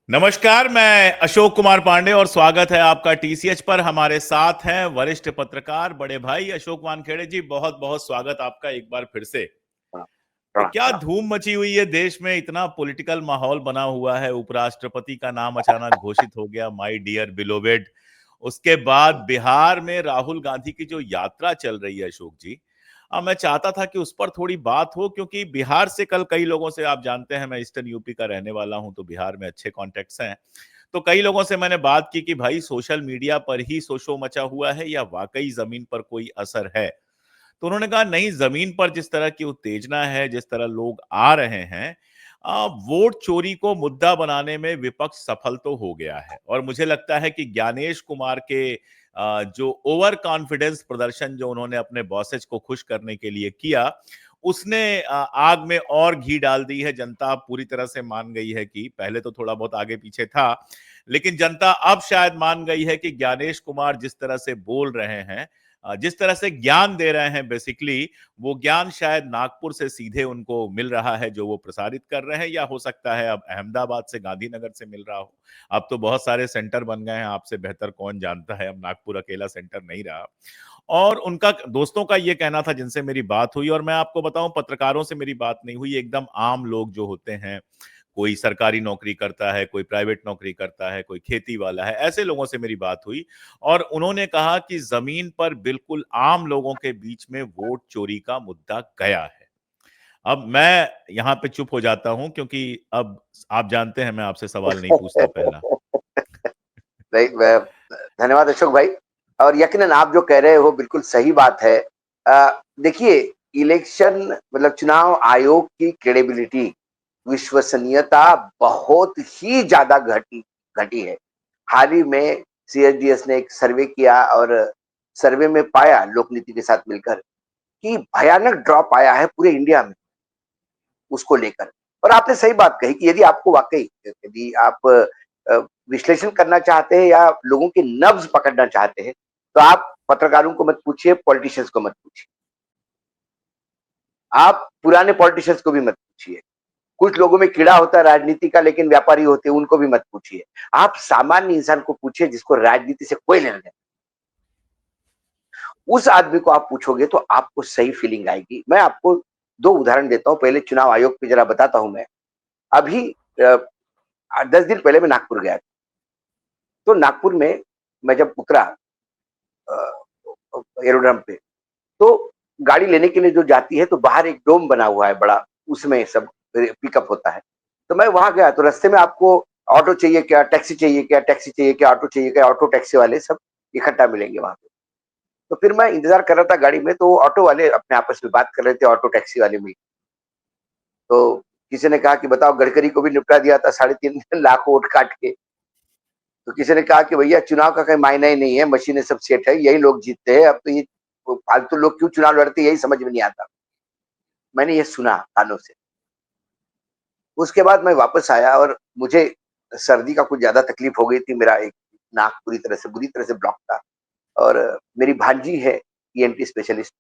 नमस्कार, मैं अशोक कुमार पांडे और स्वागत है आपका टीसीएच पर। हमारे साथ हैं वरिष्ठ पत्रकार बड़े भाई अशोक वानखेड़े जी। बहुत बहुत स्वागत आपका एक बार फिर से। हाँ, तो प्रणाम क्या प्रणाम। धूम मची हुई है देश में, इतना पॉलिटिकल माहौल बना हुआ है। उपराष्ट्रपति का नाम अचानक घोषित हो गया, माय डियर बिलोवेड। उसके बाद बिहार में राहुल गांधी की जो यात्रा चल रही है अशोक जी, मैं चाहता था कि उस पर थोड़ी बात हो, क्योंकि बिहार से कल कई लोगों से, आप जानते हैं मैं ईस्टर्न यूपी का रहने वाला हूं, तो बिहार में अच्छे कॉन्टेक्ट्स हैं। तो कई लोगों से मैंने बात की कि भाई सोशल मीडिया पर ही शोशो मचा हुआ है या वाकई जमीन पर कोई असर है। तो उन्होंने कहा नहीं, जमीन पर जिस तरह की उत्तेजना है, जिस तरह लोग आ रहे हैं, वोट चोरी को मुद्दा बनाने में विपक्ष सफल तो हो गया है। और मुझे लगता है कि ज्ञानेश कुमार के जो ओवर कॉन्फिडेंस प्रदर्शन जो उन्होंने अपने बॉसेज को खुश करने के लिए किया, उसने आग में और घी डाल दी है। जनता पूरी तरह से मान गई है कि पहले तो थोड़ा बहुत आगे पीछे था, लेकिन जनता अब शायद मान गई है कि ज्ञानेश कुमार जिस तरह से बोल रहे हैं, जिस तरह से ज्ञान दे रहे हैं, बेसिकली वो ज्ञान शायद नागपुर से सीधे उनको मिल रहा है जो वो प्रसारित कर रहे हैं, या हो सकता है अब अहमदाबाद से, गांधीनगर से मिल रहा हो। अब तो बहुत सारे सेंटर बन गए हैं, आपसे बेहतर कौन जानता है, अब नागपुर अकेला सेंटर नहीं रहा। और उनका दोस्तों का ये कहना था जिनसे मेरी बात हुई, और मैं आपको बताऊं पत्रकारों से मेरी बात नहीं हुई, एकदम आम लोग जो होते हैं, कोई सरकारी नौकरी करता है, कोई प्राइवेट नौकरी करता है, कोई खेती वाला है, ऐसे लोगों से मेरी बात हुई। और उन्होंने कहा कि जमीन पर बिल्कुल आम लोगों के बीच में वोट चोरी का मुद्दा गया है। अब मैं यहाँ पे चुप हो जाता हूं, क्योंकि अब आप जानते हैं मैं आपसे सवाल नहीं पूछता पहला। नहीं, धन्यवाद अशोक भाई। और यकीनन आप जो कह रहे हो बिल्कुल सही बात है। देखिए, इलेक्शन मतलब चुनाव आयोग की क्रेडिबिलिटी, विश्वसनीयता बहुत ही ज्यादा घटी घटी है। हाल ही में सीएसडीएस ने एक सर्वे किया और सर्वे में पाया, लोक नीति के साथ मिलकर, कि भयानक ड्रॉप आया है पूरे इंडिया में उसको लेकर। और आपने सही बात कही कि यदि आपको वाकई, यदि आप विश्लेषण करना चाहते हैं या लोगों के नब्ज पकड़ना चाहते हैं, तो आप पत्रकारों को मत पूछिए, पॉलिटिशियंस को मत पूछिए, आप पुराने पॉलिटिशियंस को भी मत पूछिए। कुछ लोगों में कीड़ा होता है राजनीति का, लेकिन व्यापारी होते हैं, उनको भी मत पूछिए। आप सामान्य इंसान को पूछिए जिसको राजनीति से कोई लेना देना। उस आदमी को आप पूछोगे तो आपको सही फीलिंग आएगी। मैं आपको दो उदाहरण देता हूं। पहले चुनाव आयोग पे जरा बताता हूं मैं। अभी 10 दिन पहले मैं नागपुर गया था। तो नागपुर में मैं जब उतरा एरोड्रम पे, तो गाड़ी लेने के लिए जो जाती है तो बाहर एक डोम बना हुआ है बड़ा, उसमें सब पिकअप होता है। तो मैं वहां गया तो रास्ते में आपको ऑटो चाहिए क्या, टैक्सी चाहिए क्या, टैक्सी चाहिए क्या, ऑटो चाहिए क्या, ऑटो टैक्सी वाले सब इकट्ठा मिलेंगे वहां पे। तो फिर मैं इंतजार कर रहा था गाड़ी में, तो ऑटो वाले अपने आपस में बात कर रहे थे, ऑटो टैक्सी वाले में। तो किसी ने कहा कि बताओ, गडकरी को भी निपटा दिया था 3.5 लाख वोट काट के। तो किसी ने कहा कि भैया चुनाव का कोई मायना ही नहीं है, मशीनें सब सेट है, यही लोग जीतते हैं, अब तो ये फालतू लोग क्यों चुनाव लड़ते, यही समझ में नहीं आता। मैंने ये सुना कानों से। उसके बाद मैं वापस आया और मुझे सर्दी का कुछ ज्यादा तकलीफ हो गई थी। मेरा एक नाक बुरी तरह से ब्लॉक था। और मेरी भांजी है ईएनटी स्पेशलिस्ट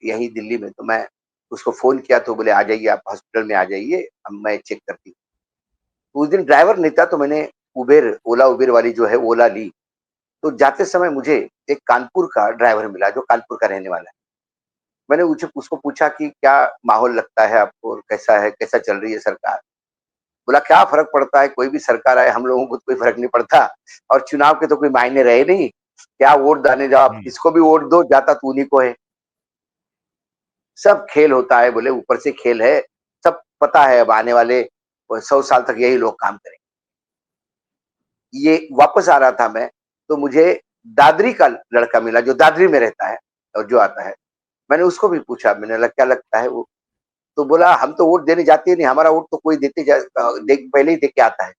यही दिल्ली में। तो मैं उसको फोन किया तो बोले आ जाइए, आप हॉस्पिटल में आ जाइए, हम मैं चेक करती हूँ। उस दिन ड्राइवर नहीं था तो मैंने ओला उबेर वाली जो है ओला ली। तो जाते समय मुझे एक कानपुर का ड्राइवर मिला जो कानपुर का रहने वाला है। मैंने उसको पूछा कि क्या माहौल लगता है आपको, और कैसा है, कैसा चल रही है सरकार। बोला क्या फर्क पड़ता है, कोई भी सरकार आए, हम लोगों को तो कोई फर्क नहीं पड़ता, और चुनाव के तो कोई मायने रहे नहीं, क्या वोट दाने जाओ, आप हम्म। किसको भी वोट दो, जाता तो उन्हीं को है। सब खेल होता है, बोले ऊपर से खेल है, सब पता है, अब आने वाले 100 साल तक यही लोग काम करेंगे। ये वापस आ रहा था मैं, तो मुझे दादरी का लड़का मिला जो दादरी में रहता है और जो आता है। मैंने उसको भी पूछा, मैंने लग क्या लगता है वो। तो बोला हम तो वोट देने जाते ही नहीं, हमारा वोट तो कोई पहले ही दे के आता है।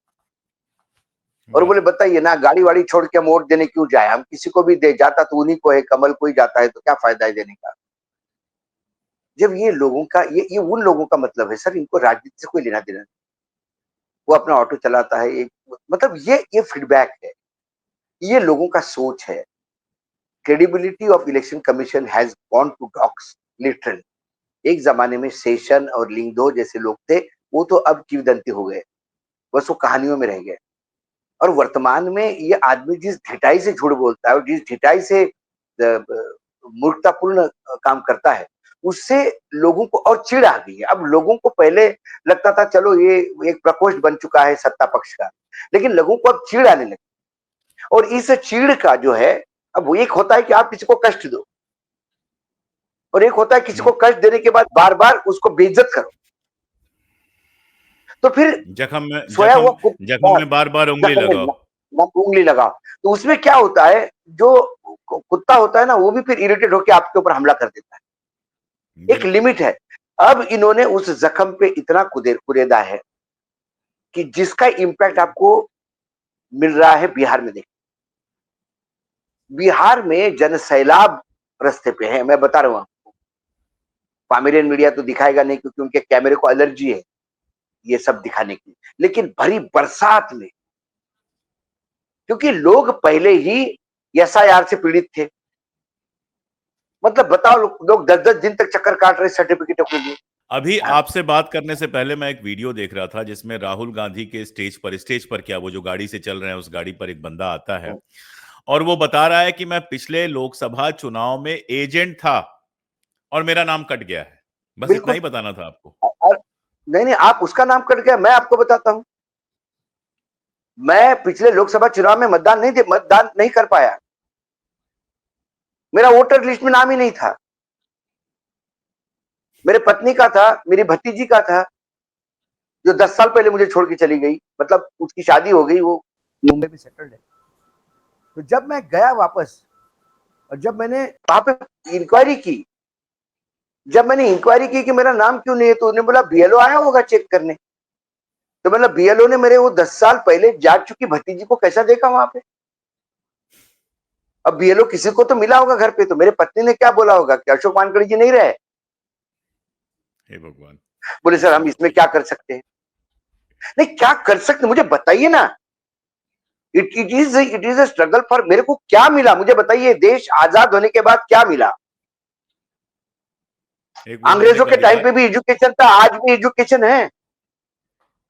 और वाह। बोले बताइए ना, गाड़ी वाड़ी छोड़ के हम वोट देने क्यों जाए, हम किसी को भी दे, जाता तो उन्हीं को है, कमल को ही जाता है, तो क्या फायदा है देने का। जब ये लोगों का, ये उन लोगों का मतलब है सर, इनको राजनीति से कोई लेना देना नहीं। वो अपना ऑटो चलाता है, एक मतलब ये फीडबैक है, ये लोगों का सोच है। Credibility of election commission has gone to dogs, literally. एक जमाने में शेषन और लिंगदो जैसे लोग थे, वो तो अब किवदंती हो गए। बस वो कहानियों में रह गए। और वर्तमान में ये आदमी जिस ढिठाई से झूठ बोलता है और जिस ढिठाई से मूर्खतापूर्ण काम करता है, उससे लोगों को और चिढ़ आ गई है। अब लोगों को पहले लगता था चलो ये एक प्रकोष्ठ बन चुका है सत्ता पक्ष का, लेकिन लोगों को अब चिढ़ आने लगी। और इस चिढ़ का जो है, अब वो एक होता है कि आप किसी को कष्ट दो, और एक होता है किसी को कष्ट देने के बाद बार बार उसको बेइज्जत करो, तो फिर जख्म में सोया हुआ जख्म में बार बार उंगली जख्म में लगाओ। उंगली लगाओ। तो उसमें क्या होता है, जो कुत्ता होता है ना, वो भी फिर इरिटेट होकर आपके ऊपर हमला कर देता है। एक बिल्कुल। लिमिट है। अब इन्होंने उस जख्म पे इतना कुरेदा है कि जिसका इम्पैक्ट आपको मिल रहा है बिहार में। देखिए, बिहार में जनसैलाब रास्ते पे है। मैं बता रहा हूं आपको, पामेरियन मीडिया तो दिखाएगा नहीं क्योंकि उनके कैमरे को एलर्जी है ये सब दिखाने की, लेकिन भरी बरसात में, क्योंकि लोग पहले ही एसआईआर से पीड़ित थे। मतलब बताओ, लोग 10-10 दिन तक चक्कर काट रहे सर्टिफिकेटों के लिए। अभी आपसे बात करने से पहले मैं एक वीडियो देख रहा था जिसमें राहुल गांधी के स्टेज पर क्या, वो जो गाड़ी से चल रहे हैं उस गाड़ी पर एक बंदा आता है और वो बता रहा है कि मैं पिछले लोकसभा चुनाव में एजेंट था और मेरा नाम कट गया है। बस इतना बिल्कुल। ही बताना था आपको। और नहीं नहीं, आप उसका नाम कट गया, मैं आपको बताता हूं। मैं पिछले लोकसभा चुनाव में मतदान नहीं कर पाया। मेरा वोटर लिस्ट में नाम ही नहीं था। मेरे पत्नी का था, मेरी भतीजी का था, जो 10 साल पहले मुझे छोड़ के चली गई। मतलब उसकी शादी हो गई, वो मुंबई में सेटल्ड है। तो जब मैं गया वापस, और जब मैंने वहां पे इंक्वायरी की, कि मेरा नाम क्यों नहीं है, तो उन्होंने बोला बीएलओ आया होगा चेक करने। तो मतलब बीएलओ ने मेरे वो 10 साल पहले जा चुकी भतीजी को कैसा देखा वहां पे। अब बीएलओ किसी को तो मिला होगा घर पे, तो मेरे पत्नी ने क्या बोला होगा कि अशोक वानखड़े जी नहीं रहे। हे भगवान। बोले सर हम इसमें क्या कर सकते हैं। नहीं, क्या कर सकते मुझे बताइए ना। It is a struggle for, मेरे को क्या मिला मुझे बताइए। देश आजाद होने के बाद क्या मिला। एक वो मैंने अंग्रेजों के टाइम कविता। पे भी एजुकेशन था, आज भी एजुकेशन है।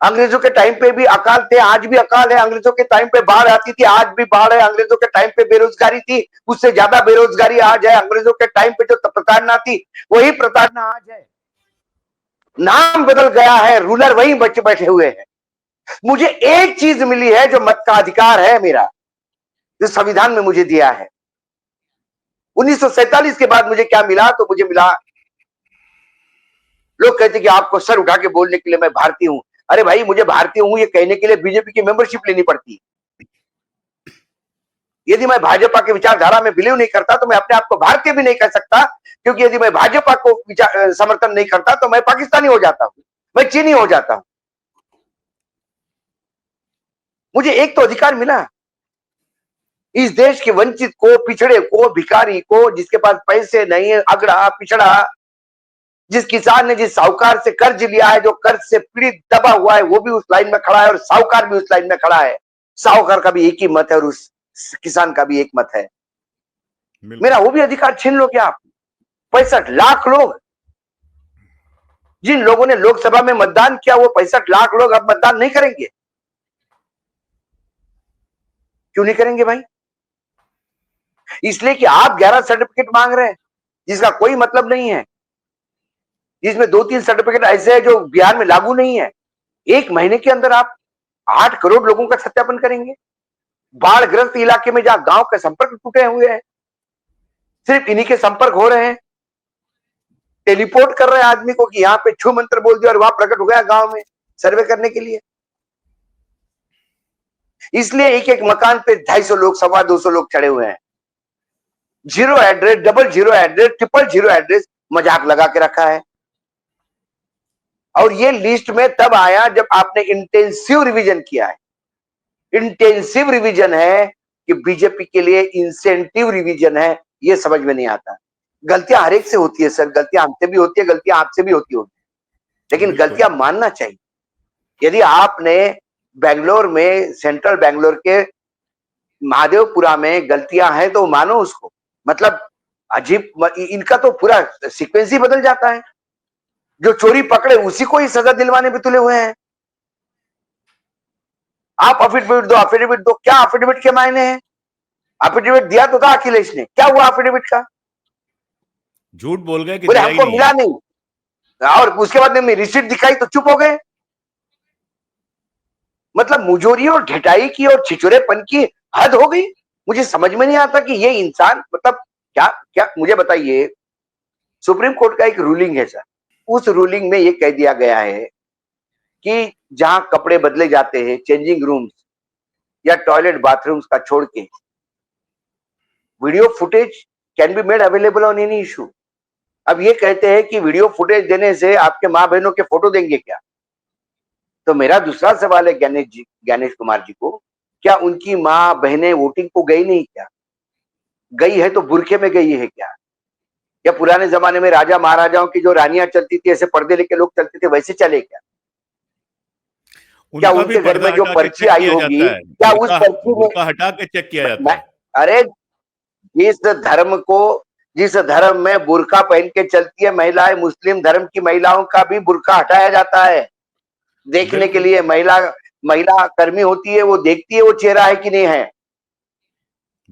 अंग्रेजों के टाइम पे भी अकाल थे, आज भी अकाल है। अंग्रेजों के टाइम पे बाढ़ आती थी, आज भी बाढ़ है। अंग्रेजों के टाइम पे बेरोजगारी थी, उससे ज्यादा बेरोजगारी आज है। अंग्रेजों के टाइम पे जो प्रताड़ना थी, वही प्रताड़ना आज है। नाम बदल गया है, रूलर वही बच्चे बैठे हुए हैं। मुझे एक चीज मिली है जो मत का अधिकार है मेरा, जो संविधान में मुझे दिया है। 1947 के बाद मुझे क्या मिला, तो मुझे मिला, लोग कहते कि आपको सर उठा के बोलने के लिए मैं भारतीय हूं। अरे भाई, मुझे भारतीय हूं ये कहने के लिए बीजेपी की मेंबरशिप लेनी पड़ती है। यदि मैं भाजपा के विचारधारा में बिलीव नहीं करता तो मैं अपने आप को भारतीय भी नहीं कह सकता, क्योंकि यदि मैं भाजपा को समर्थन नहीं करता तो मैं पाकिस्तानी हो जाता हूं, मैं चीनी हो जाता हूं। मुझे एक तो अधिकार मिला, इस देश के वंचित को, पिछड़े को, भिखारी को, जिसके पास पैसे नहीं है, अगड़ा पिछड़ा, जिस किसान ने जिस साहूकार से कर्ज लिया है, जो कर्ज से पीड़ित दबा हुआ है, वो भी उस लाइन में खड़ा है और साहूकार भी उस लाइन में खड़ा है। साहूकार का भी एक ही मत है और उस किसान का भी एक मत है। मेरा वो भी अधिकार छीन लो क्या आप। 65 लाख लोग, जिन लोगों ने लोकसभा में मतदान किया, वो 65 लाख लोग अब मतदान नहीं करेंगे। क्यों नहीं करेंगे भाई? इसलिए कि आप 11 सर्टिफिकेट मांग रहे हैं जिसका कोई मतलब नहीं है, जिसमें 2-3 सर्टिफिकेट ऐसे हैं जो बिहार में लागू नहीं है। एक महीने के अंदर आप 8 करोड़ लोगों का सत्यापन करेंगे। बाढ़ ग्रस्त इलाके में जहां गांव के संपर्क टूटे हुए हैं, सिर्फ इन्हीं के संपर्क हो रहे हैं। टेलीपोर्ट कर रहे हैं आदमी को कि यहाँ पे छू मंत्र बोल दिया और वहां प्रकट हो गया गांव में सर्वे करने के लिए। इसलिए एक एक मकान पे 250 लोग, 225 लोग चढ़े हुए हैं। Zero address, double zero address, triple zero address, मजाक लगा के रखा है। और ये लिस्ट में तब आया जब आपने इंटेंसिव रिवीजन किया है। इंटेंसिव रिवीजन है कि बीजेपी के लिए इंसेंटिव रिवीजन है, ये समझ में नहीं आता। गलतियां हर एक से होती है सर, गलतियां हमसे भी होती है, गलतियां आपसे भी होती होगी, लेकिन बिल्कुल। गलतियां मानना चाहिए। यदि आपने बेंगलोर में, सेंट्रल बेंगलोर के महादेवपुरा में गलतियां हैं तो मानो उसको। मतलब अजीब, इनका तो पूरा सीक्वेंस ही बदल जाता है। जो चोरी पकड़े उसी को ही सजा दिलवाने पे तुले हुए हैं। आप अफिडेविट दो, अफिडेविट दो। क्या अफिडेविट के मायने हैं? अफिडेविट दिया तो था अखिलेश ने, क्या हुआ अफिडेविट का? झूठ बोल गए कि बोले दिया ही हमको नहीं मिला है। नहीं, और उसके बाद में रिसीट दिखाई तो चुप हो गए। मतलब मुजोरी और ढिठाई की और छिछोरेपन की हद हो गई। मुझे समझ में नहीं आता कि ये इंसान मतलब क्या क्या, मुझे बताइए। सुप्रीम कोर्ट का एक रूलिंग है सर, उस रूलिंग में ये कह दिया गया है कि जहां कपड़े बदले जाते हैं, चेंजिंग रूम्स या टॉयलेट बाथरूम्स का छोड़ के, video footage can be made available on any issue. अब ये कहते हैं कि वीडियो फुटेज देने से आपके माँ बहनों के फोटो देंगे क्या? तो मेरा दूसरा सवाल है ज्ञानेश कुमार जी को, क्या उनकी माँ बहनें वोटिंग को गई नहीं क्या? गई है तो बुरखे में गई है क्या? या पुराने जमाने में राजा महाराजाओं की जो रानियां चलती थी, ऐसे पर्दे लेके लोग चलते थे, वैसे चले क्या? क्या उनका भी उनके घर पर्दा में जो हटा के पर्ची चेक आई किया होगी, जाता है, क्या उस बुर्का पर्ची में बुर्का हटा के चेक किया जाता मैं, है। अरे जिस धर्म को, जिस धर्म में बुर्का पहन के चलती है महिलाएं, मुस्लिम धर्म की महिलाओं का भी बुर्का हटाया जाता है देखने के बिल्कुल, लिए। महिला महिला कर्मी होती है, वो देखती है वो चेहरा है कि नहीं है।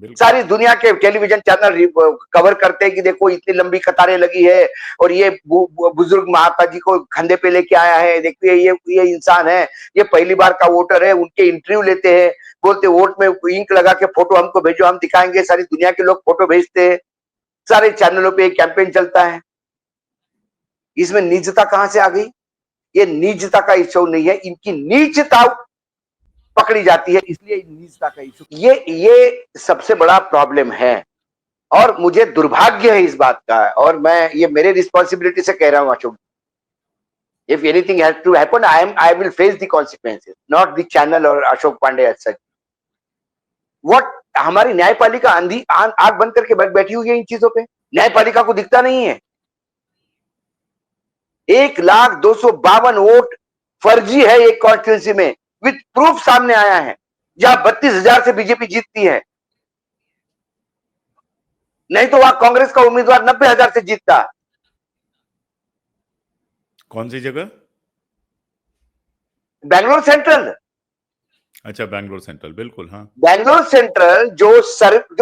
बिल्कुल। सारी दुनिया के टेलीविजन चैनल कवर करते हैं कि देखो इतनी लंबी कतारें लगी है, और ये बुजुर्ग माता जी को कंधे पे लेके आया है, देखिए ये इंसान है, ये पहली बार का वोटर है। उनके इंटरव्यू लेते हैं, बोलते वोट में इंक लगा के फोटो हमको भेजो, हम दिखाएंगे। सारी दुनिया के लोग फोटो भेजते हैं, सारे चैनलों पे एक कैंपेन चलता है। इसमें निजता कहां से आ गई? ये निजता का इश्यू नहीं है, इनकी नीचता पकड़ी जाती है, इसलिए निजता का इश्यू, ये सबसे बड़ा प्रॉब्लम है। और मुझे दुर्भाग्य है इस बात का, और मैं ये मेरे रिस्पॉन्सिबिलिटी से कह रहा हूं Ashok, if anything has to happen, I will face the consequences, not the channel और Ashok Pandey as such. What, हमारी न्यायपालिका आंधी आंख बंद करके बैठी हुई है इन चीजों पे, न्यायपालिका को दिखता नहीं है। 1,02,52 वोट फर्जी है एक कॉन्स्टिट्यूंसी में, विथ प्रूफ सामने आया है, जहां 32,000 से बीजेपी जीतती है। नहीं तो वहां कांग्रेस का उम्मीदवार 90,000 से जीतता। कौन सी जगह? बैंगलोर सेंट्रल, अच्छा, बैंगलोर सेंट्रल, बिल्कुल, हाँ। बैंगलोर सेंट्रल जो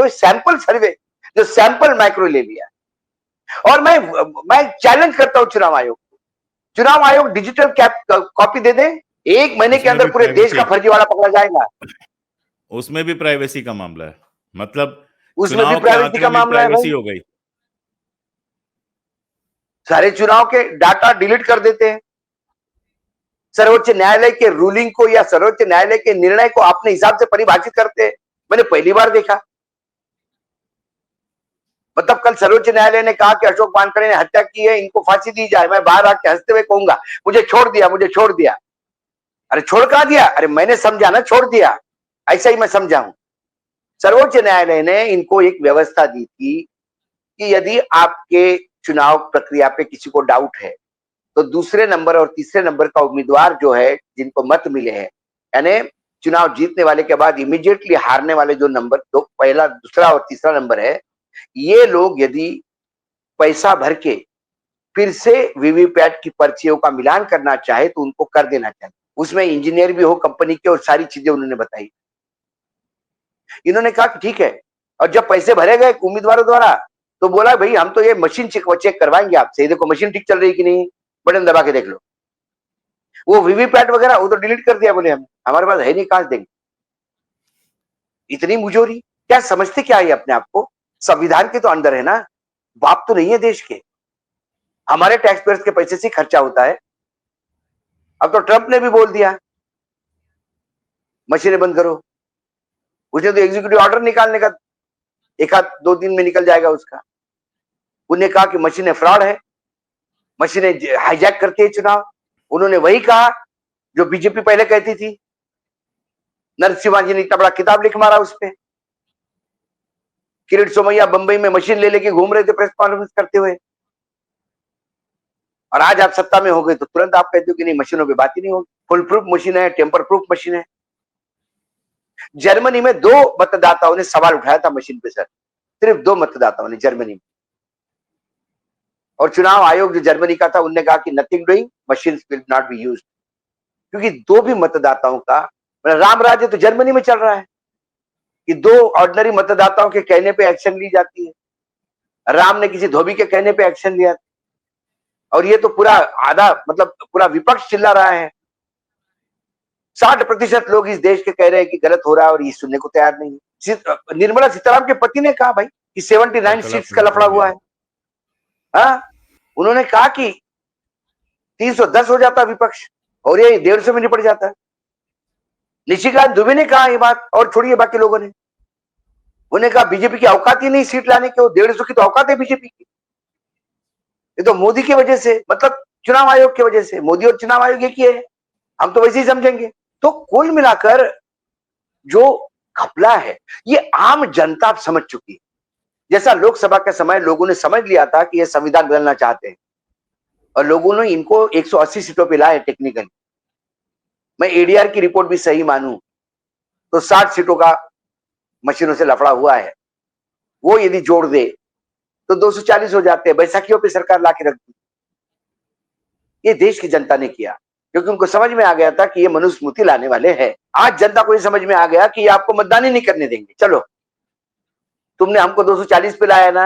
सैंपल सर्वे, जो सैंपल माइक्रो ले लिया। और मैं चैलेंज करता हूं चुनाव आयोग को, चुनाव आयोग डिजिटल कैप कॉपी दे दे, 1 महीने के उसमें अंदर भी पूरे देश का प्राइवेसी, फर्जीवाड़ा पकड़ा जाएगा। उसमें भी प्राइवेसी का मामला है। मतलब उसमें भी चुनाव के प्राइवेसी आंकड़े का में मामला है प्राइवेसी भाई, हो गई। सारे चुनाव के डाटा डिलीट कर देते हैं। सर्वोच्च न्यायालय के रूलिंग को या सर्वोच्च न्यायालय के निर्णय को अपने हिसाब से परिभाषित करते हैं। मैंने पहली बार देखा। मतलब कल सर्वोच्च न्यायालय ने कहा कि अशोक वानखेड़े ने हत्या की है, इनको फांसी दी जाए। मैं बाहर आके हंसते हुए कहूंगा, मुझे छोड़ दिया, मुझे छोड़ दिया। अरे छोड़ कहा दिया? अरे मैंने समझा ना छोड़ दिया, ऐसा ही मैं समझा हूं। सर्वोच्च न्यायालय ने इनको एक व्यवस्था दी थी कि यदि आपके चुनाव प्रक्रिया पे किसी को डाउट है, तो दूसरे नंबर और तीसरे नंबर का उम्मीदवार जो है, जिनको मत मिले हैं, यानी चुनाव जीतने वाले के बाद इमीडिएटली हारने वाले जो नंबर, तो पहला, दूसरा और तीसरा नंबर है, ये लोग यदि पैसा भर के फिर से वीवीपैट की पर्चियों का मिलान करना चाहे तो उनको कर देना चाहिए। उसमें इंजीनियर भी हो कंपनी के, और सारी चीजें उन्होंने बताई। इन्होंने कहा कि ठीक है, और जब पैसे भरे गए उम्मीदवारों द्वारा, तो बोला भाई हम तो ये मशीन चेक करवाएंगे आपसे, देखो मशीन ठीक चल रही है कि नहीं, बटन दबा के देख लो। वो वीवीपैट वगैरह वो तो डिलीट कर दिया, बोले हम हमारे पास है नहीं, कहां से देंगे। इतनी मुजोरी, क्या समझते क्या है अपने आप को? संविधान के तो अंदर है ना, बाप तो नहीं है देश के, हमारे टैक्स पेयर्स के पैसे से खर्चा होता है। अब तो ट्रंप ने भी बोल दिया मशीनें बंद करो, उसने तो एग्जीक्यूटिव ऑर्डर निकालने का, एक आध 2 दिन में निकल जाएगा उसका। उन्हें कहा कि मशीनें फ्रॉड है, मशीनें हाईजैक करती है चुनाव। उन्होंने वही कहा जो बीजेपी पहले कहती थी। नरसिम्हा जी ने इतना बड़ा किताब लिख मारा उस पर। किरीट सोमैया बंबई में मशीन ले लेके घूम रहे थे प्रेस कॉन्फ्रेंस करते हुए, और आज आप सत्ता में हो गए तो तुरंत आप कहते हो कि नहीं मशीनों पे बात ही नहीं होगी, फुल प्रूफ मशीन है, टेम्पर प्रूफ मशीन है। जर्मनी में 2 मतदाताओं ने सवाल उठाया था मशीन पे सर, सिर्फ 2 मतदाताओं ने जर्मनी में। और चुनाव आयोग जो जर्मनी का था, उनने कहा कि nothing doing, machine will not be used. क्योंकि 2 भी मतदाताओं का राम राज्य तो जर्मनी में चल रहा है कि 2 ऑर्डिनरी मतदाताओं के कहने पे एक्शन ली जाती है। राम ने किसी धोबी के कहने पे एक्शन लिया, और ये तो पूरा आधा मतलब पूरा विपक्ष चिल्ला रहा है। 60% लोग इस देश के कह रहे हैं कि गलत हो रहा है और ये सुनने को तैयार नहीं है। निर्मला सीताराम के पति ने कहा भाई कि 79 सीट्स का लफड़ा हुआ है। हाँ, उन्होंने कहा कि 310 हो जाता विपक्ष और ये 150 में निपट जाता है। निशिकांत दुबे ने कहा ये बात, और छोड़िए बाकी लोगों ने। उन्होंने कहा बीजेपी की औकात ही नहीं सीट लाने की, 150 की तो औकात है बीजेपी की। ये तो मोदी की वजह से, मतलब चुनाव आयोग की वजह से। मोदी और चुनाव आयोग एक ही है, हम तो वैसे ही समझेंगे। तो कुल मिलाकर जो घपला है ये आम जनता अब समझ चुकी है। जैसा लोकसभा के समय लोगों ने समझ लिया था कि ये संविधान बदलना चाहते हैं और लोगों ने इनको 180 सीटों पे लाए टेक्निकली। मैं एडीआर की रिपोर्ट भी सही मानूं तो 60 सीटों का मशीनों से लफड़ा हुआ है, वो यदि जोड़ दे तो 240 हो जाते हैं। बैसाखियों पे सरकार लाके रख दी। ये देश की जनता ने किया क्योंकि उनको समझ में आ गया था कि ये मनुस्मृति लाने वाले हैं। आज जनता को ये समझ में आ गया कि ये आपको मतदान ही नहीं करने देंगे। चलो, तुमने हमको 240 पे लाया ना,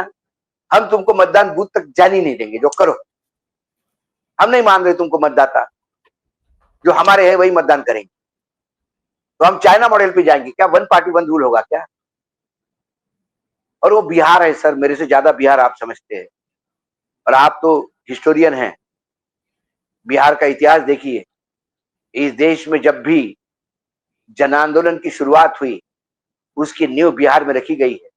हम तुमको मतदान बूथ तक जाने ही नहीं देंगे, जो करो। हम नहीं मान रहे तुमको मतदाता, जो हमारे हैं वही मतदान करेंगे। तो हम चाइना मॉडल पे जाएंगे क्या? 1 पार्टी 1 रूल होगा क्या? और वो बिहार है सर, मेरे से ज्यादा बिहार आप समझते हैं, और आप तो हिस्टोरियन हैं। बिहार का इतिहास देखिए। इस देश में जब भी जन आंदोलन की शुरुआत हुई, उसकी नींव बिहार में रखी गई है।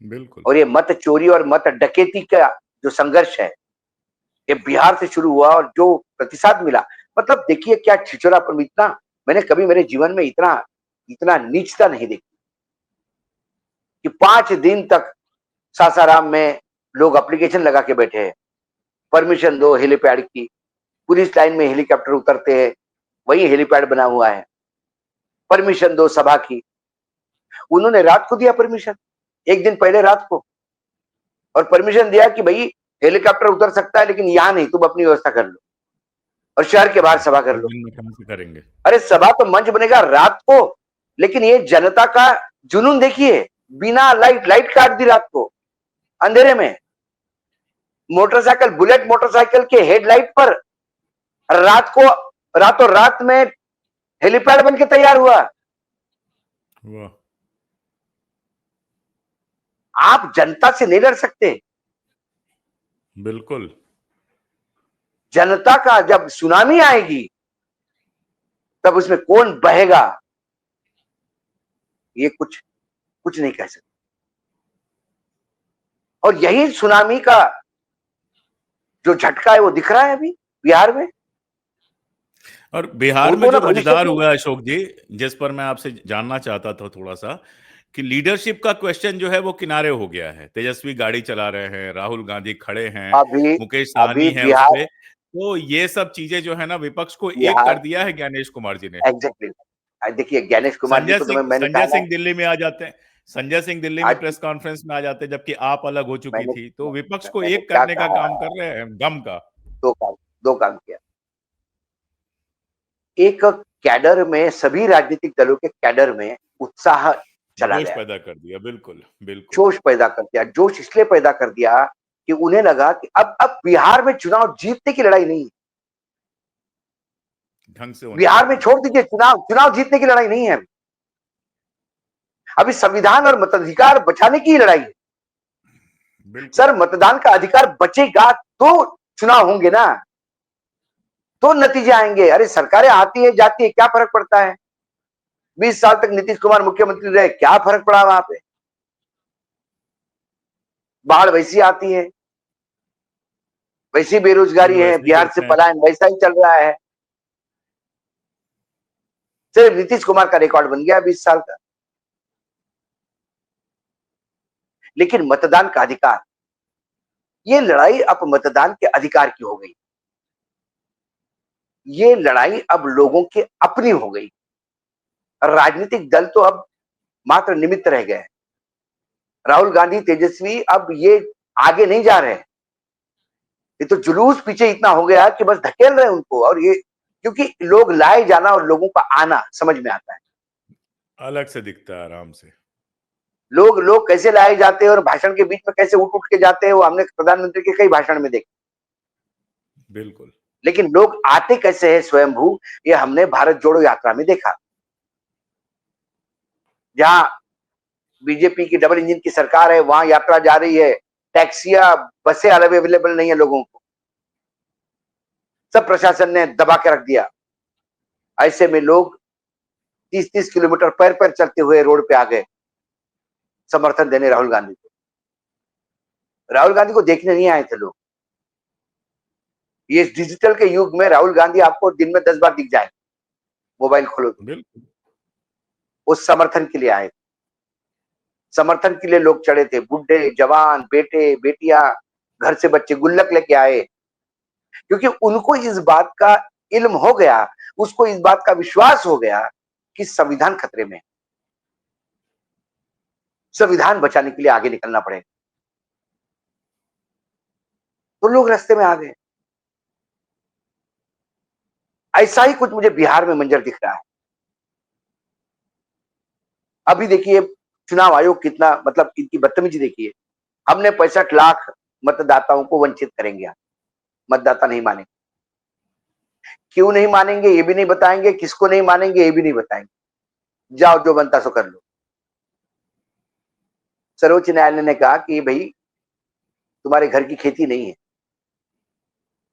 बिल्कुल। और ये मत चोरी और मत डकैती का जो संघर्ष है, ये बिहार से शुरू हुआ और जो प्रतिशत मिला, मतलब देखिए क्या छिछोरापन। इतना मैंने कभी मेरे जीवन में इतना इतना नीचता नहीं देखी कि 5 दिन तक सासाराम में लोग एप्लीकेशन लगा के बैठे हैं, परमिशन दो हेलीपैड की। पुलिस लाइन में हेलीकॉप्टर उतरते हैं, वही हेलीपैड बना हुआ है। परमिशन दो सभा की। उन्होंने रात को दिया परमिशन, एक दिन पहले रात को, और परमिशन दिया कि भाई हेलीकॉप्टर उतर सकता है लेकिन यहां नहीं, तुम अपनी व्यवस्था कर लो और शहर के बाहर सभा कर लो। दिन में कहाँ से करेंगे? अरे सभा तो मंच बनेगा रात को, लेकिन ये जनता का जुनून देखिए। बिना लाइट काट दी रात को अंधेरे में। मोटरसाइकिल, बुलेट मोटरसाइकिल के हेडलाइट पर रात को, रातों रात में हेलीपैड बन के तैयार हुआ। वाह। आप जनता से नहीं लड़ सकते। बिल्कुल। जनता का जब सुनामी आएगी तब उसमें कौन बहेगा ये कुछ कुछ नहीं कह सकते। और यही सुनामी का जो झटका है वो दिख रहा है अभी बिहार में। और बिहार वो में तो ना जो भविष्य मजेदार की। हुआ है अशोक जी, जिस पर मैं आपसे जानना चाहता था थोड़ा सा, कि लीडरशिप का क्वेश्चन जो है वो किनारे हो गया है। तेजस्वी गाड़ी चला रहे हैं, राहुल गांधी खड़े हैं, अभी मुकेश अभी सहनी है उस बिहार पे। तो ये सब चीजें जो है ना, विपक्ष को एक कर बिहार दिया है ज्ञानेश कुमार जी ने। एग्जैक्टली। देखिए ज्ञानेश कुमार जी को तो मैंने कहा संजय ना। सिंह दिल्ली में आ जाते हैं। संजय सिंह दिल्ली में आज प्रेस कॉन्फ्रेंस में आ जाते हैं, जबकि आप अलग हो चुकी मैंने थी। तो विपक्ष को मैंने एक क्या करने का कहा? काम कर रहे हैं, गम का। दो काम, दो काम किया। एक, कैडर में, सभी राजनीतिक दलों के कैडर में उत्साह चला जोश गया। पैदा कर दिया। बिल्कुल, बिल्कुल। जोश पैदा कर दिया। जोश इसलिए पैदा कर दिया कि उन्हें लगा कि अब बिहार में चुनाव जीतने की लड़ाई नहीं है। ढंग से होनी बिहार में चाहिए। छोड़ दीजिए, चुनाव चुनाव जीतने की लड़ाई नहीं है अभी। अभी संविधान और मताधिकार बचाने की लड़ाई है। बिल्कुल। सर, मतदान का अधिकार बचेगा तो चुनाव होंगे ना, तो नतीजे आएंगे। अरे सरकारें आती है जाती है, क्या फर्क पड़ता है? 20 साल तक नीतीश कुमार मुख्यमंत्री रहे, क्या फर्क पड़ा वहां पे? बाढ़ वैसी आती है, वैसी बेरोजगारी लोग है, ऐसे ही बिहार से करते हैं। पलायन वैसा ही चल रहा है। सिर्फ नीतीश कुमार का रिकॉर्ड बन गया 20 साल का। लेकिन मतदान का अधिकार, ये लड़ाई अब मतदान के अधिकार की हो गई। ये लड़ाई अब लोगों की अपनी हो गई। राजनीतिक दल तो अब मात्र निमित्त रह गए। राहुल गांधी, तेजस्वी अब ये आगे नहीं जा रहे। ये तो जुलूस पीछे इतना हो गया कि बस धकेल रहे हैं उनको। और ये क्योंकि लोग लाए जाना और लोगों का आना समझ में आता है। अलग से दिखता है आराम से। लोग कैसे लाए जाते हैं और भाषण के बीच में कैसे उठ के जाते हैं, वो हमने प्रधानमंत्री के कई भाषण में देखा। बिल्कुल। लेकिन लोग आते कैसे हैं स्वयंभू, ये हमने भारत जोड़ो यात्रा में देखा, जहां बीजेपी की डबल इंजन की सरकार है, वहां यात्रा जा रही है, टैक्सियां बसें अवेलेबल नहीं है लोगों को, सब प्रशासन ने दबा के रख दिया। ऐसे में लोग 30-30 किलोमीटर पैर पैर चलते हुए रोड पे आ गए समर्थन देने राहुल गांधी को। राहुल गांधी को देखने नहीं आए थे लोग। ये डिजिटल के युग में राहुल गांधी आपको दिन में 10 बार दिख जाए, मोबाइल खोलो तो। बिल्कुल। वो समर्थन के लिए आए, समर्थन के लिए लोग चढ़े थे, बुढ़े जवान, बेटे बेटियां, घर से बच्चे गुल्लक लेके आए, क्योंकि उनको इस बात का इल्म हो गया, उसको इस बात का विश्वास हो गया कि संविधान खतरे में, संविधान बचाने के लिए आगे निकलना पड़ेगा। तो लोग रास्ते में आ गए। ऐसा ही कुछ मुझे बिहार में मंजर दिख रहा है। अभी देखिए चुनाव आयोग कितना, मतलब इनकी बदतमीजी देखिए। हमने 65 लाख मतदाताओं को वंचित करेंगे, मतदाता नहीं मानेंगे। क्यों नहीं मानेंगे ये भी नहीं बताएंगे, किसको नहीं मानेंगे ये भी नहीं बताएंगे। जाओ जो बनता सो कर लो। सर्वोच्च न्यायालय ने कहा कि भाई तुम्हारे घर की खेती नहीं है,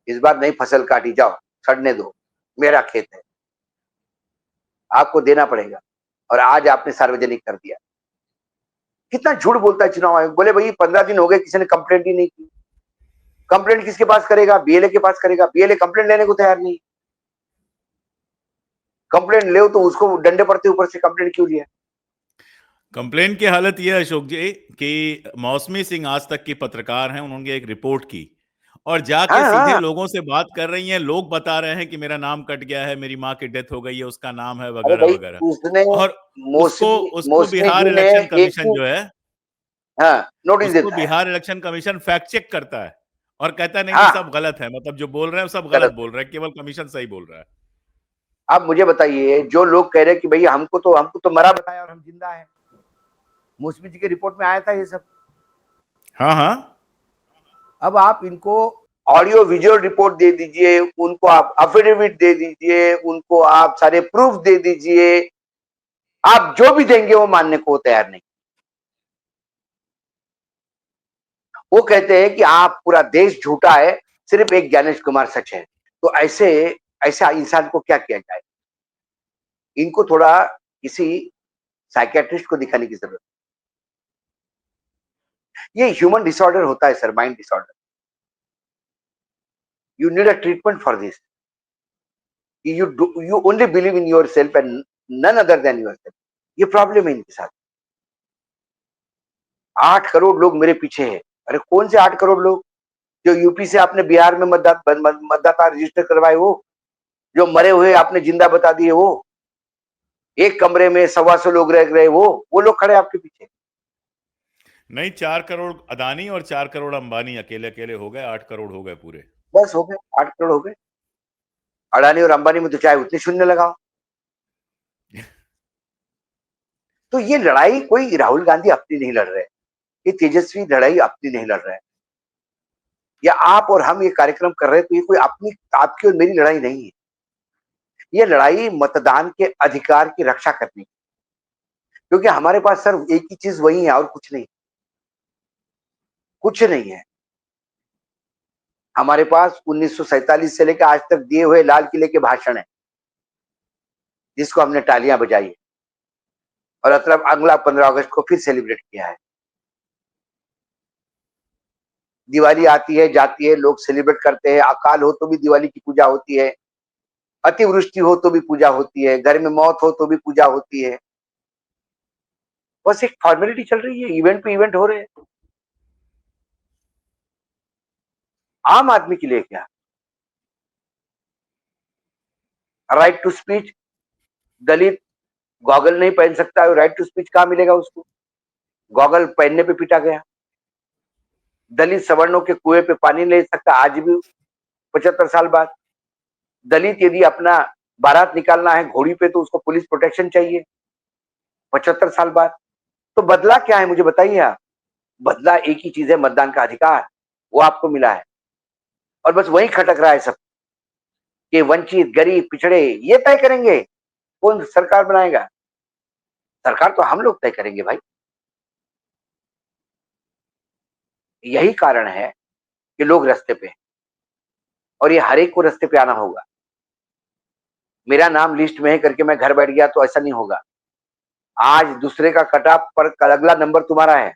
इस बार नई फसल काटी, जाओ सड़ने दो, मेरा खेत है, आपको देना पड़ेगा। और आज आपने सार्वजनिक कर दिया। कितना झूठ बोलता है चुनाव आयोग। बोले भाई 15 दिन हो गए किसी ने कंप्लेंट ही नहीं की। कंप्लेंट किसके पास करेगा? बीएलए के पास करेगा। बीएलए कंप्लेंट लेने को तैयार नहीं। कंप्लेंट ले तो उसको डंडे पड़ते ऊपर से कंप्लेंट क्यों लिया? कंप्लेन की हालत यह है अशोक जी कि मौसमी सिंह आज तक की पत्रकार हैं, उन्होंने एक रिपोर्ट की और जाके हाँ सीधे हाँ। लोगों से बात कर रही हैं। लोग बता रहे हैं कि मेरा नाम कट गया है, मेरी माँ की डेथ हो गई है, उसका नाम है अरे वगैरह भाई वगैरह। उसने, और उसको मौसमी उसको मौसमी बिहार जी ने इलेक्शन एक कमीशन ही, जो है, हाँ, नोटिस उसको देता है। Bihar election commission fact check करता है और कहता है नहीं नहीं हाँ, सब गलत है, मतलब जो बोल रहे हैं सब गलत गलत है। बोल रहे हैं, केवल कमीशन सही बोल रहा है। आप मुझे बताइए, जो लोग कह रहे हैं कि भैया हमको तो मरा बताया और हम जिंदा हैं, मौसमी जी की रिपोर्ट में आया था ये सब। हाँ हाँ। अब आप इनको ऑडियो विजुअल रिपोर्ट दे दीजिए, उनको आप अफिडेविट दे दीजिए, उनको आप सारे प्रूफ दे दीजिए, आप जो भी देंगे वो मानने को तैयार नहीं। वो कहते हैं कि आप पूरा देश झूठा है, सिर्फ एक ज्ञानेश कुमार सच है। तो ऐसे ऐसा इंसान को क्या किया जाए? इनको थोड़ा किसी साइकियाट्रिस्ट को दिखाने की जरूरत है। ये ह्यूमन डिसऑर्डर होता है sir, mind disorder. You need a treatment for this. You only believe in yourself and none other than yourself. ये प्रॉब्लम है इनके साथ। 8 करोड़ लोग मेरे पीछे हैं। अरे कौन से 8 करोड़ लोग? जो यूपी से आपने बिहार में मतदाता रजिस्टर करवाए, वो जो मरे हुए आपने जिंदा बता दिए, वो एक कमरे में 125 लोग रह गए, वो लोग खड़े आपके पीछे। नहीं, 4 करोड़ अदानी और 4 करोड़ अंबानी अकेले अकेले हो गए, 8 करोड़ हो गए पूरे। बस हो गए, 8 करोड़ हो गए। अडानी और अंबानी में तो चाहे उतने शून्य लगाओ। तो ये लड़ाई कोई राहुल गांधी अपनी नहीं लड़ रहे, ये तेजस्वी लड़ाई अपनी नहीं लड़ रहे हैं, या आप और हम ये कार्यक्रम कर रहे हैं, तो ये कोई अपनी आपकी और मेरी लड़ाई नहीं है। ये लड़ाई मतदान के अधिकार की रक्षा करने की। क्योंकि हमारे पास सर एक ही चीज वही है और कुछ नहीं, कुछ नहीं है। हमारे पास 1947 से लेकर आज तक दिए हुए लाल किले के भाषण है, जिसको हमने तालियां बजाई है और अगला 15 अगस्त को फिर सेलिब्रेट किया है। दिवाली आती है जाती है, लोग सेलिब्रेट करते हैं। अकाल हो तो भी दिवाली की पूजा होती है, अतिवृष्टि हो तो भी पूजा होती है, घर में मौत हो तो भी पूजा होती है। बस एक फॉर्मेलिटी चल रही है, इवेंट पे इवेंट हो रहे हैं। आम आदमी के लिए क्या? Right to speech, Dalit goggle नहीं पहन सकता है, राइट टू स्पीच कहां मिलेगा उसको? गॉगल पहनने पे पीटा गया। दलित सवर्णों के कुएं पे पानी ले सकता आज भी, 75 साल बाद। दलित यदि अपना बारात निकालना है घोड़ी पे तो उसको पुलिस प्रोटेक्शन चाहिए 75 साल बाद। तो बदला क्या है मुझे बताइए आप? बदला एक ही चीज है, मतदान का अधिकार, वो आपको मिला है। और बस वही खटक रहा है सब कि वंचित, गरीब, पिछड़े ये तय करेंगे कौन सरकार बनाएगा। सरकार तो हम लोग तय करेंगे भाई। यही कारण है कि लोग रास्ते पे हैं और ये हर एक को रास्ते पे आना होगा। मेरा नाम लिस्ट में है करके मैं घर बैठ गया तो ऐसा नहीं होगा। आज दूसरे का कटा पर कल अगला नंबर तुम्हारा है।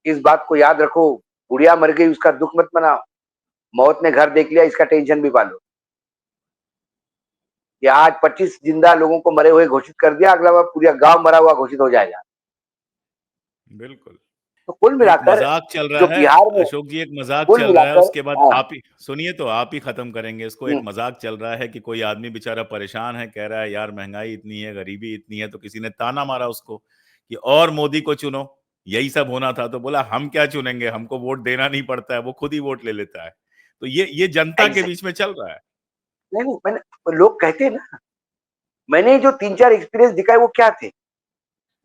इस बात को याद रखो। गुड़िया मर गई उसका दुख मत मनाओ, मौत ने घर देख लिया इसका टेंशन भी पालो। कि आज 25 जिंदा लोगों को मरे हुए घोषित कर दिया, अगला बार पूरा गांव मरा हुआ घोषित हो जाएगा। बिल्कुल। तो कुल एक मिलाकर मजाक चल जो रहा है बिहार में, अशोक जी, एक मजाक कुल चल रहा है, मिलाकर, उसके बाद हाँ, आप ही सुनिए तो आप ही खत्म करेंगे इसको। एक मजाक चल रहा है कि कोई आदमी बेचारा परेशान है, कह रहा है यार महंगाई इतनी है, गरीबी इतनी है, तो किसी ने ताना मारा उसको कि और मोदी को चुनो, यही सब होना था। तो बोला हम क्या चुनेंगे, हमको वोट देना नहीं पड़ता है, वो खुद ही वोट ले लेता है। तो ये जनता के ऐसे बीच में चल रहा है। नहीं नहीं, मैंने लोग कहते हैं ना, मैंने जो 3-4 एक्सपीरियंस दिखाए वो क्या थे?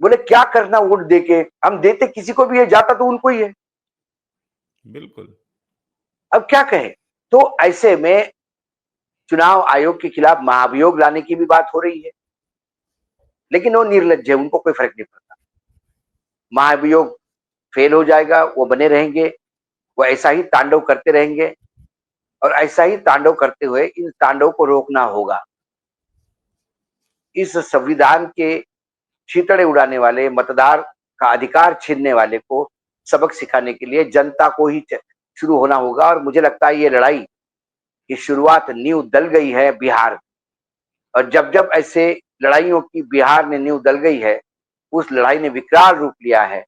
बोले क्या करना वोट देके, हम देते किसी को भी है, जाता तो उनको ही है। बिल्कुल। अब क्या कहे? तो ऐसे में चुनाव आयोग के खिलाफ महाभियोग लाने की भी बात हो रही है, लेकिन वो निर्लज्ज है, उनको कोई फर्क नहीं पड़ता। महाभियोग फेल हो जाएगा, वो बने रहेंगे, वो ऐसा ही तांडव करते रहेंगे और ऐसा ही तांडव करते हुए इन तांडव को रोकना होगा। इस संविधान के छींतड़े उड़ाने वाले, मतदार का अधिकार छीनने वाले को सबक सिखाने के लिए जनता को ही शुरू होना होगा। और मुझे लगता है ये लड़ाई की शुरुआत, नींव डल गई है बिहार। और जब जब ऐसे लड़ाइयों की बिहार में नींव डल गई है, उस लड़ाई ने विकराल रूप लिया है।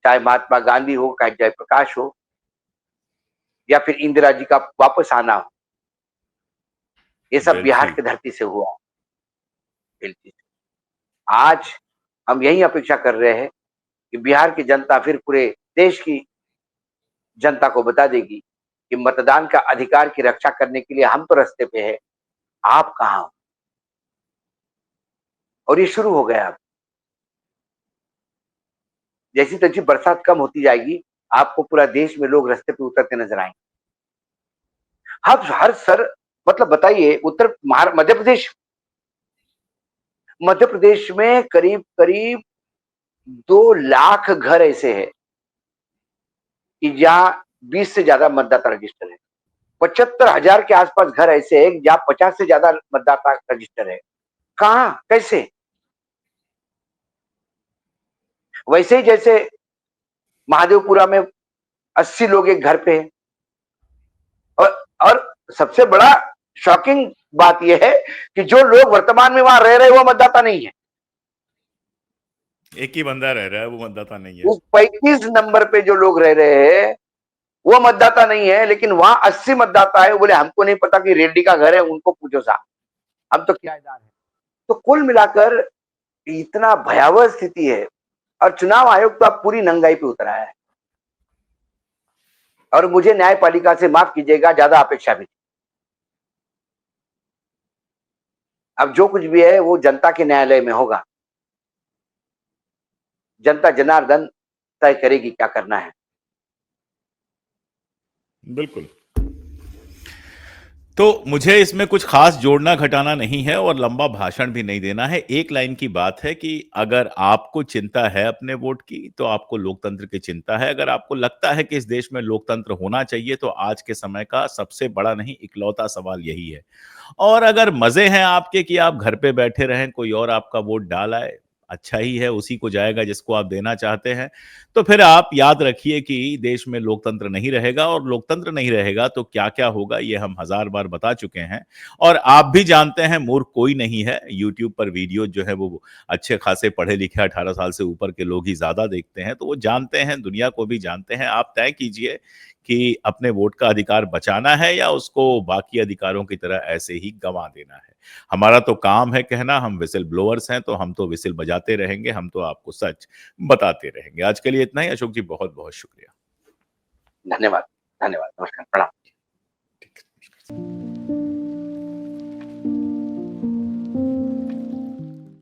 चाहे महात्मा गांधी हो, चाहे जयप्रकाश हो, या फिर इंदिरा जी का वापस आना हो, ये सब बिहार बिल्कुल। की धरती से हुआ। आज हम यही अपेक्षा कर रहे हैं कि बिहार की जनता फिर पूरे देश की जनता को बता देगी कि मतदान का अधिकार की रक्षा करने के लिए हम तो रास्ते पे हैं, आप कहाँ हो? और ये शुरू हो गया। अब जैसी तैसी बरसात कम होती जाएगी, आपको पूरा देश में लोग रास्ते पे उतरते नजर आएंगे। हर सर, मतलब बताइए, मध्य प्रदेश में करीब करीब 2 लाख घर ऐसे हैं कि जहाँ 20 से ज्यादा मतदाता रजिस्टर है। 75,000 के आसपास घर ऐसे हैं जहाँ 50 से ज्यादा मतदाता रजिस्टर है। कहाँ, कैसे? वैसे ही जैसे महादेवपुरा में 80 लोग एक घर पे हैं। और सबसे बड़ा शॉकिंग बात यह है कि जो लोग वर्तमान में वहां रह रहे हैं वो मतदाता नहीं है। एक ही बंदा रह रहा है, वो मतदाता नहीं है। उस 35 नंबर पे जो लोग रह रहे हैं वो मतदाता नहीं है, लेकिन वहां 80 मतदाता है। बोले हमको नहीं पता कि रेड्डी का घर है, उनको पूछो साहब, हम तो किराएदार है। तो कुल मिलाकर इतना भयावह स्थिति है। और चुनाव आयोग तो अब पूरी नंगाई पे उतर आया है। और मुझे न्यायपालिका से, माफ कीजिएगा, ज्यादा अपेक्षा भी। अब जो कुछ भी है वो जनता के न्यायालय में होगा। जनता जनार्दन तय करेगी क्या करना है। बिल्कुल। तो मुझे इसमें कुछ खास जोड़ना घटाना नहीं है और लंबा भाषण भी नहीं देना है। एक लाइन की बात है कि अगर आपको चिंता है अपने वोट की, तो आपको लोकतंत्र की चिंता है। अगर आपको लगता है कि इस देश में लोकतंत्र होना चाहिए, तो आज के समय का सबसे बड़ा नहीं, इकलौता सवाल यही है। और अगर मजे हैं आपके कि आप घर पे बैठे रहें, कोई और आपका वोट डाल आए, अच्छा ही है, उसी को जाएगा जिसको आप देना चाहते हैं। तो फिर आप याद रखिए कि देश में लोकतंत्र नहीं रहेगा, और लोकतंत्र नहीं रहेगा तो क्या-क्या होगा ये हम हजार बार बता चुके हैं। और आप भी जानते हैं, मूर्ख कोई नहीं है। यूट्यूब पर वीडियो जो है वो अच्छे खासे पढ़े लिखे 18 साल से ऊपर के लोग ही ज्यादा देखते हैं, तो वो जानते हैं, दुनिया को भी जानते हैं। आप तय कीजिए कि अपने वोट का अधिकार बचाना है या उसको बाकी अधिकारों की तरह ऐसे ही गंवा देना है। हमारा तो काम है कहना, हम व्हिसल ब्लोअर्स हैं, तो हम तो व्हिसल बजाते रहेंगे, हम तो आपको सच बताते रहेंगे। आज के लिए इतना ही। अशोक जी, बहुत बहुत शुक्रिया। धन्यवाद। धन्यवाद। नमस्कार। प्रणाम। ठीक है।